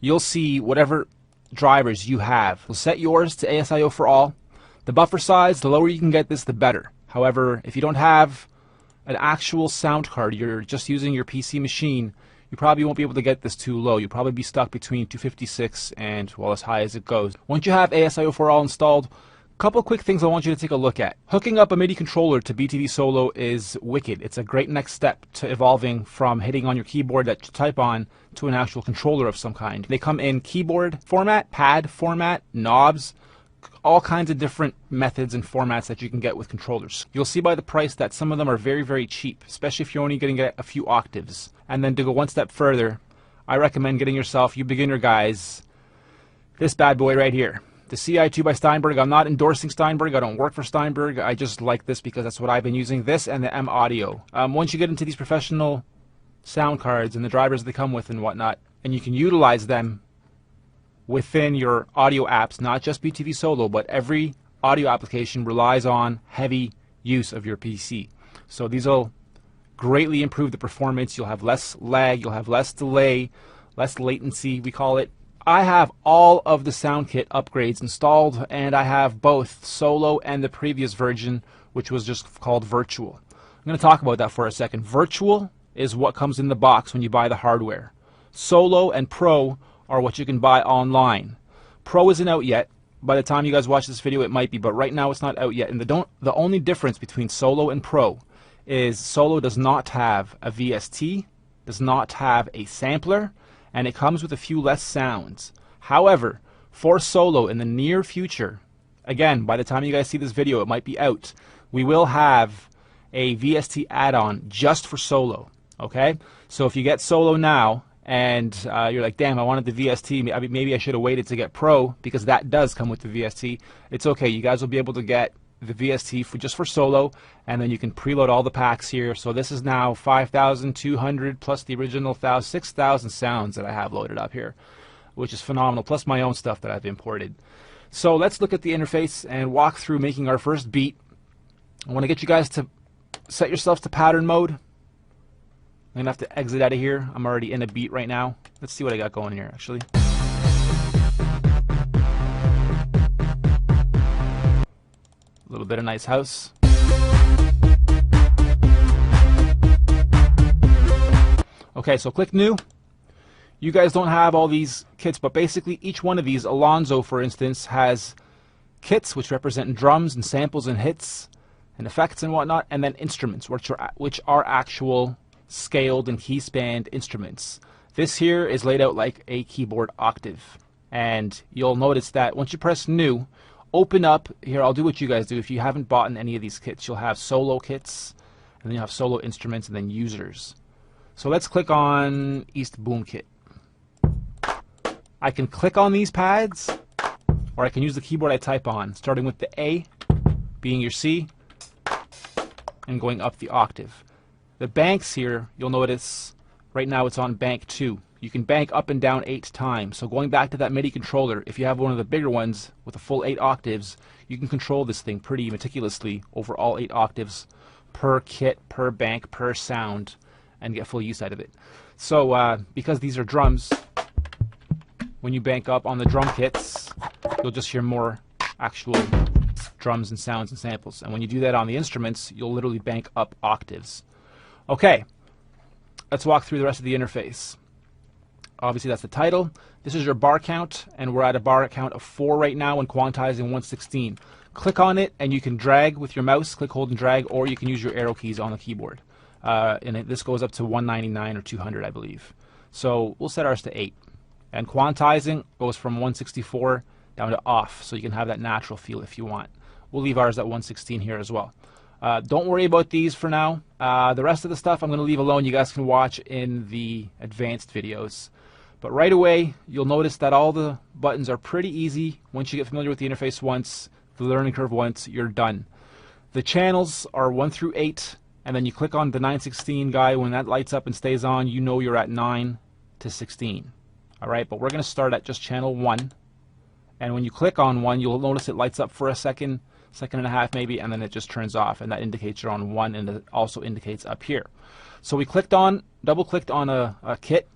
you'll see whatever drivers you have. We'll set yours to ASIO for all. The buffer size, the lower you can get this, the better. However, if you don't have an actual sound card, you're just using your PC machine, you probably won't be able to get this too low. You'll probably be stuck between 256 and, well, as high as it goes. Once you have ASIO for all installed, a couple quick things I want you to take a look at. Hooking up a MIDI controller to BTV Solo is wicked. It's a great next step to evolving from hitting on your keyboard that you type on to an actual controller of some kind. They come in keyboard format, pad format, knobs, all kinds of different methods and formats that you can get with controllers. You'll see by the price that some of them are very, very cheap, especially if you're only going to get a few octaves. And then to go one step further, I recommend getting yourself, you beginner guys, this bad boy right here. The CI2 by Steinberg. I'm not endorsing Steinberg. I don't work for Steinberg. I just like this because that's what I've been using. This and the M Audio. Once you get into these professional sound cards and the drivers they come with and whatnot, and you can utilize them within your audio apps, not just BTV Solo, but every audio application relies on heavy use of your PC. So these will greatly improve the performance. You'll have less lag, you'll have less delay, less latency, we call it. I have all of the sound kit upgrades installed, and I have both Solo and the previous version, which was just called Virtual. I'm going to talk about that for a second. Virtual is what comes in the box when you buy the hardware. Solo and Pro are what you can buy online. Pro isn't out yet. By the time you guys watch this video, it might be, but right now it's not out yet. And the only difference between Solo and Pro is Solo does not have a VST, does not have a sampler, and it comes with a few less sounds. However, for Solo in the near future, again, by the time you guys see this video, it might be out, we will have a VST add-on just for Solo. Okay? So if you get Solo now, and you're like, damn, I wanted the VST, maybe I should have waited to get Pro, because that does come with the VST. It's okay, you guys will be able to get the VST just for Solo, and then you can preload all the packs here. So this is now 5,200 plus the original 6,000 sounds that I have loaded up here, which is phenomenal, plus my own stuff that I've imported. So let's look at the interface and walk through making our first beat. I want to get you guys to set yourselves to pattern mode. I'm going to have to exit out of here. I'm already in a beat right now. Let's see what I got going here, actually. A little bit of nice house. Okay, so click new. You guys don't have all these kits, but basically each one of these, Alonzo for instance, has kits which represent drums and samples and hits and effects and whatnot, and then instruments, which are actual scaled and key spanned instruments. This here is laid out like a keyboard octave, and you'll notice that once you press new, open up here. I'll do what you guys do. If you haven't bought in any of these kits, you'll have Solo kits, and then you have Solo instruments, and then users. So let's click on East Boom Kit. I can click on these pads, or I can use the keyboard I type on, starting with the A being your C and going up the octave. The banks here, you'll notice right now it's on bank 2. You can bank up and down 8 times. So going back to that MIDI controller, if you have one of the bigger ones with a full 8 octaves, you can control this thing pretty meticulously over all 8 octaves per kit, per bank, per sound, and get full use out of it. So because these are drums, when you bank up on the drum kits, you'll just hear more actual drums and sounds and samples. And when you do that on the instruments, you'll literally bank up octaves. Okay, let's walk through the rest of the interface. Obviously that's the title. This is your bar count, and we're at a bar count of 4 right now and quantizing 116. Click on it and you can drag with your mouse, click, hold, and drag, or you can use your arrow keys on the keyboard. This goes up to 199 or 200, I believe. So we'll set ours to 8. And quantizing goes from 164 down to off, so you can have that natural feel if you want. We'll leave ours at 116 here as well. Don't worry about these for now. The rest of the stuff I'm going to leave alone. You guys can watch in the advanced videos. But right away, you'll notice that all the buttons are pretty easy. Once you get familiar with the interface once, the learning curve once, you're done. The channels are 1 through 8, and then you click on the 916 guy. When that lights up and stays on, you know you're at 9 to 16. Alright, but we're going to start at just channel 1. And when you click on 1, you'll notice it lights up for a second and a half maybe, and then it just turns off, and that indicates you're on 1, and it also indicates up here. So we double clicked on a kit.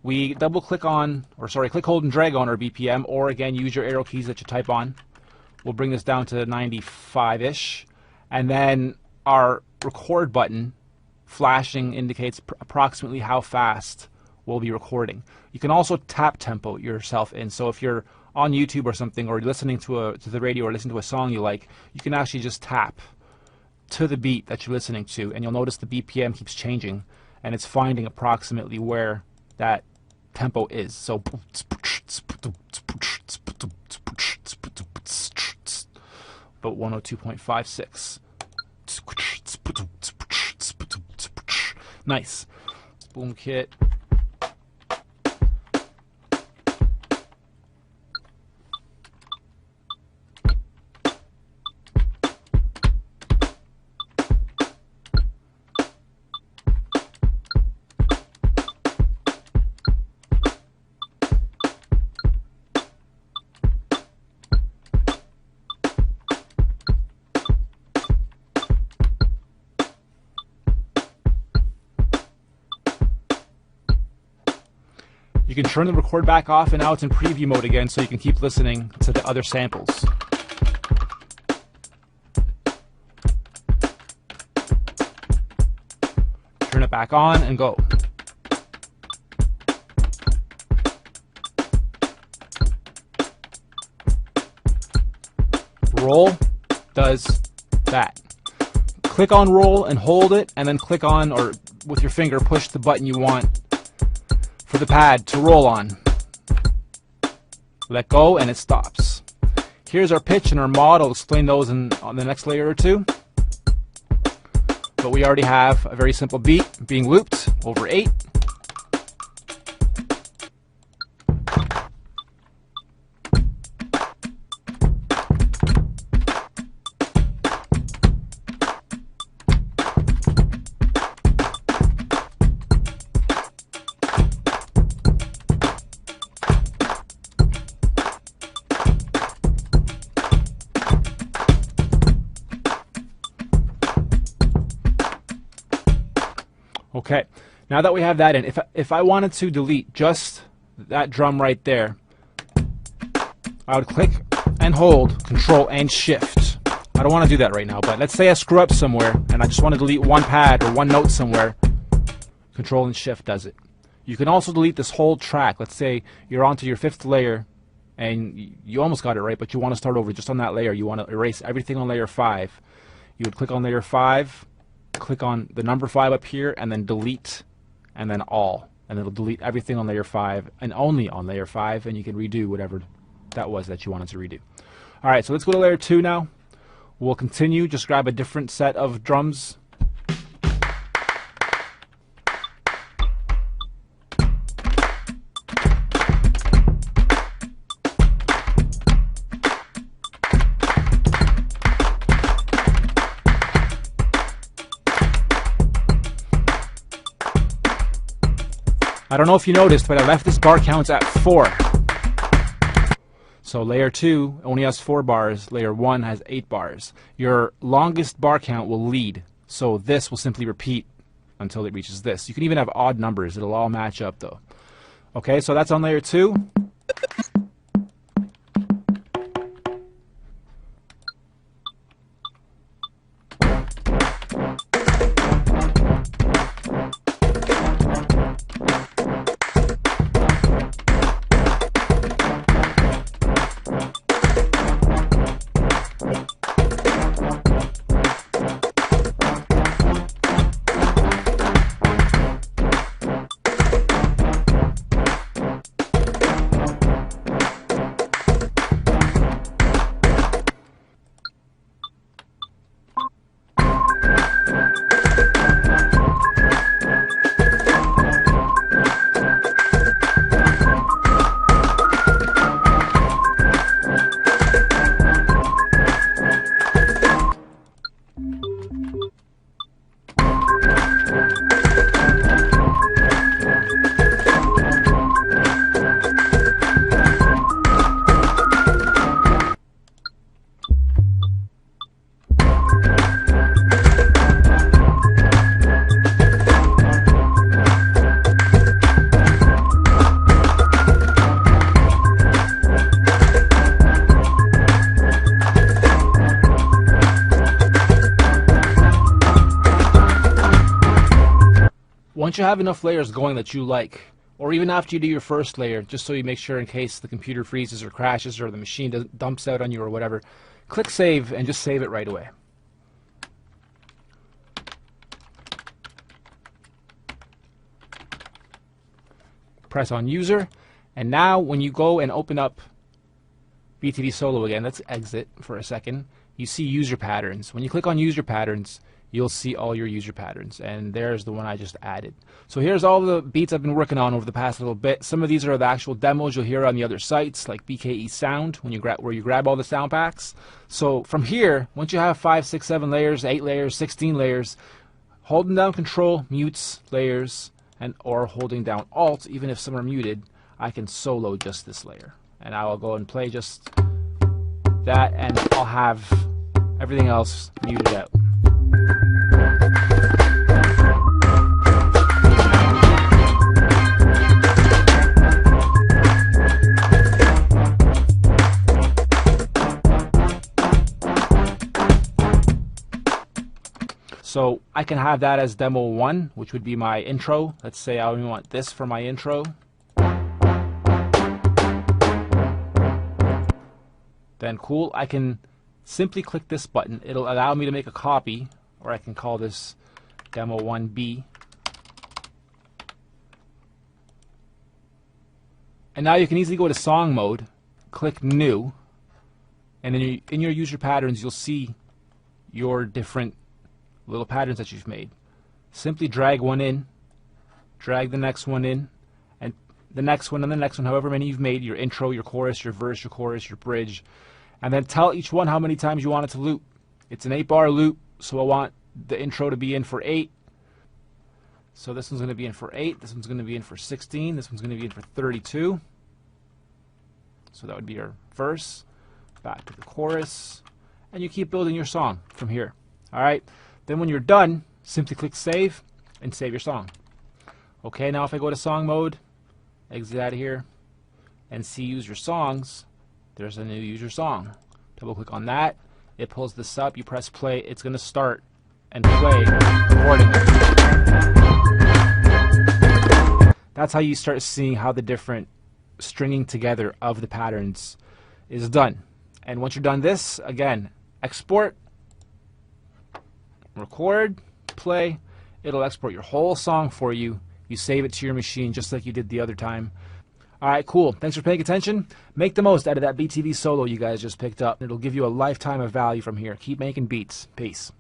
we double click on, or sorry, click, hold, and drag on our BPM, or again, use your arrow keys that you type on. We'll bring this down to 95-ish, and then our record button flashing indicates approximately how fast we'll be recording. You can also tap tempo yourself in, so if you're on YouTube or something, or listening to the radio, or listening to a song you like, you can actually just tap to the beat that you're listening to, and you'll notice the BPM keeps changing, and it's finding approximately where that tempo is. So about 102.56. Nice. Boom kit. You can turn the record back off, and now it's in preview mode again, so you can keep listening to the other samples. Turn it back on and go. Roll does that. Click on roll and hold it, and then click on, or with your finger, push the button you want for the pad to roll on. Let go and it stops. Here's our pitch and our mod. I'll explain those on the next layer or two. But we already have a very simple beat being looped over 8. Okay, now that we have that in, if I wanted to delete just that drum right there, I would click and hold Control and Shift. I don't want to do that right now, but let's say I screw up somewhere and I just want to delete one pad or one note somewhere. Control and Shift does it. You can also delete this whole track. Let's say you're onto your 5th layer and you almost got it right, but you want to start over just on that layer. You want to erase everything on layer 5. You would click on layer 5, click on the number 5 up here, and then delete, and then all, and it'll delete everything on layer 5 and only on layer 5, and you can redo whatever that was that you wanted to redo. Alright, so let's go to layer 2 now. We'll continue, just grab a different set of drums. I don't know if you noticed, but I left this bar counts at 4. So layer 2 only has 4 bars, layer 1 has 8 bars. Your longest bar count will lead, so this will simply repeat until it reaches this. You can even have odd numbers, it'll all match up though. Okay, so that's on layer 2. once you have enough layers going that you like, or even after you do your first layer, just so you make sure in case the computer freezes or crashes or the machine dumps out on you or whatever, click save and just save it right away. Press on user, and now when you go and open up BTV Solo again, let's exit for a second, you see user patterns. When you click on user patterns, you'll see all your user patterns, and there's the one I just added. So here's all the beats I've been working on over the past little bit. Some of these are the actual demos you'll hear on the other sites, like BKE Sound, where you grab all the sound packs. So from here, once you have 5, 6, 7 layers, 8 layers, 16 layers, holding down Control mutes layers, or holding down Alt, even if some are muted, I can solo just this layer. And I will go and play just that, and I'll have everything else muted out. So I can have that as demo 1, which would be my intro. Let's say I only want this for my intro. Then cool, I can simply click this button. It'll allow me to make a copy, or I can call this demo 1B. And now you can easily go to song mode, click new, and then in your user patterns you'll see your different little patterns that you've made. Simply drag one in, drag the next one in, and the next one and the next one, however many you've made, your intro, your chorus, your verse, your chorus, your bridge, and then tell each one how many times you want it to loop. It's an 8-bar loop, so I want the intro to be in for 8. So this one's going to be in for 8, this one's going to be in for 16, this one's going to be in for 32. So that would be your verse, back to the chorus, and you keep building your song from here. Alright, then when you're done, simply click save and save your song. Okay, now if I go to song mode, exit out of here, and see user songs, there's a new user song. Double click on that, it pulls this up, you press play, it's going to start and play accordingly. That's how you start seeing how the different stringing together of the patterns is done. And once you're done this, again, export, record, play, it'll export your whole song for you. You save it to your machine just like you did the other time. Alright, cool. Thanks for paying attention. Make the most out of that BTV solo you guys just picked up. It'll give you a lifetime of value from here. Keep making beats. Peace.